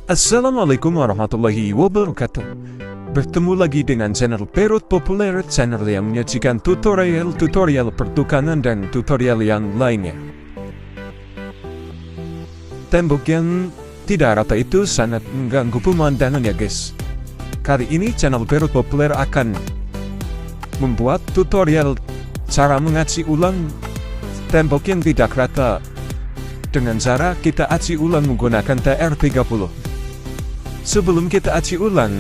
Assalamualaikum warahmatullahi wabarakatuh. Bertemu lagi dengan channel Perut Populer, channel yang menyajikan tutorial pertukangan dan tutorial yang lainnya. Tembok yang tidak rata itu sangat mengganggu pemandangan ya guys. Kali ini channel Perut Populer akan membuat tutorial cara mengaci ulang tembok yang tidak rata dengan cara kita aci ulang menggunakan TR30. Sebelum kita aci ulang,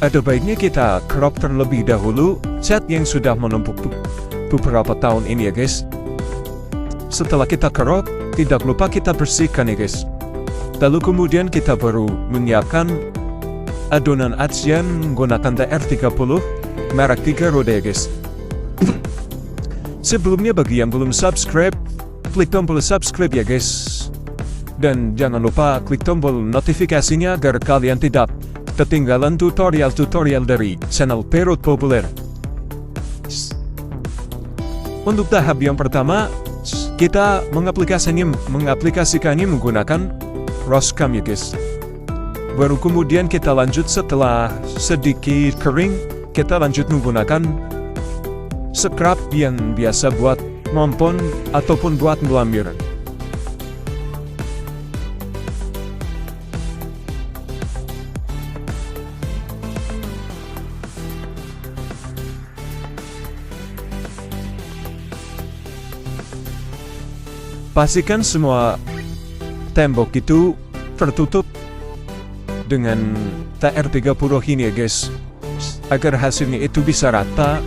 ada baiknya kita crop terlebih dahulu cat yang sudah menumpuk beberapa tahun ini ya guys. Setelah kita crop, tidak lupa kita bersihkan ya guys. Lalu kemudian kita baru menyiapkan adonan acian menggunakan TR30 merek 3 roda ya guys. Sebelumnya bagi yang belum subscribe, klik tombol subscribe ya guys. Dan jangan lupa klik tombol notifikasinya agar kalian tidak ketinggalan tutorial-tutorial dari channel Perut Populer. Untuk tahap yang pertama, kita mengaplikasikannya menggunakan Roscam ya guys. Baru kemudian kita lanjut setelah sedikit kering, kita lanjut menggunakan scrub yang biasa buat mompon ataupun buat melamir. Pastikan semua tembok itu tertutup dengan TR30 ini ya guys, agar hasilnya itu bisa rata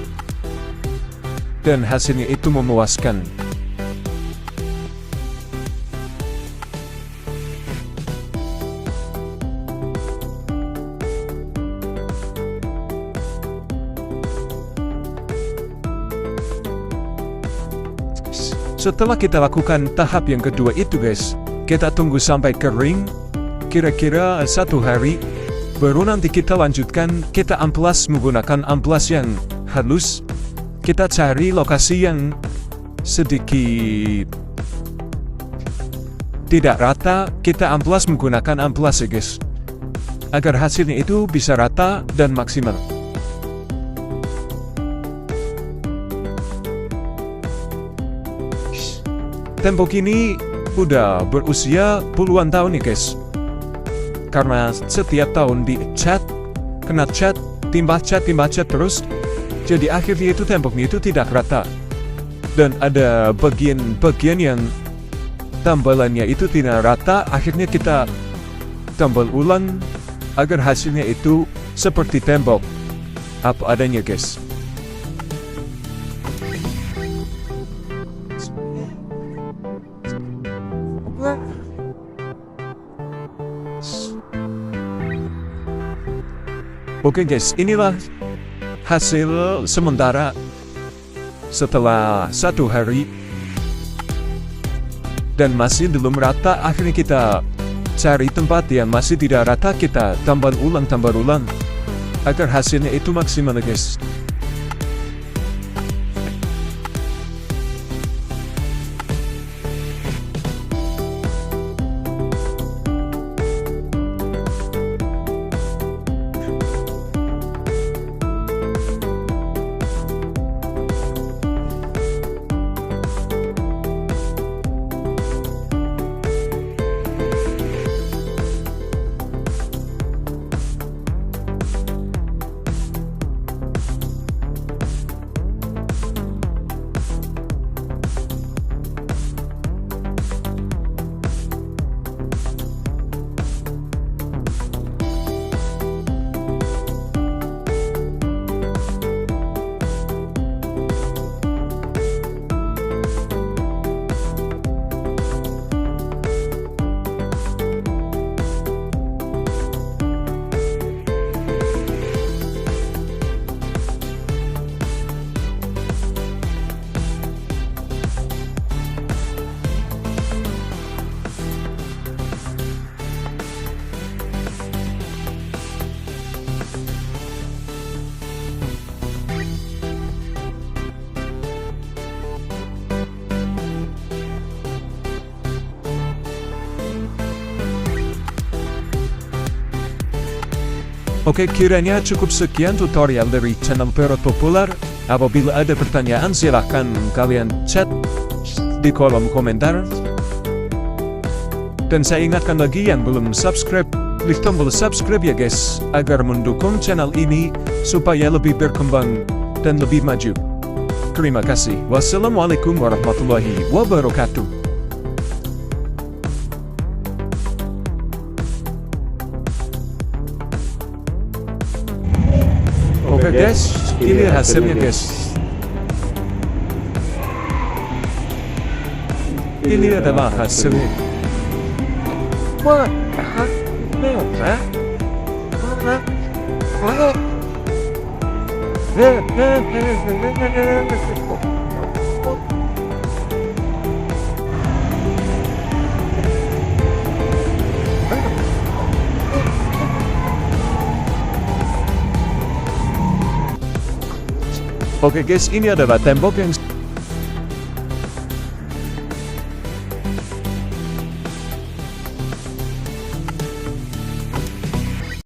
dan hasilnya itu memuaskan. Setelah kita lakukan tahap yang kedua itu guys, kita tunggu sampai kering, kira-kira 1 hari, baru nanti kita lanjutkan, kita amplas menggunakan amplas yang halus. Kita cari lokasi yang sedikit tidak rata, kita amplas menggunakan amplas ya guys, agar hasilnya itu bisa rata dan maksimal. Tembok ini udah berusia puluhan tahun nih guys. Karena setiap tahun dicat, kena cat, timbah cat terus. Jadi akhirnya itu temboknya itu tidak rata. Dan ada bagian-bagian yang tambalannya itu tidak rata, akhirnya kita tambal ulang agar hasilnya itu seperti tembok apa adanya guys. Oke guys, inilah hasil sementara setelah 1 hari dan masih belum rata. Akhirnya kita cari tempat yang masih tidak rata, kita tambal ulang agar hasilnya itu maksimal guys. Oke, kiranya cukup sekian tutorial dari channel Perot Populer. Apabila ada pertanyaan silahkan kalian chat di kolom komentar. Dan saya ingatkan lagi yang belum subscribe, klik tombol subscribe ya guys, agar mendukung channel ini supaya lebih berkembang dan lebih maju. Terima kasih. Wassalamualaikum warahmatullahi wabarakatuh. Oke guys, ini hasilnya guys. Ini adalah hasilnya. Wah, Oke guys, ini adalah tembok yang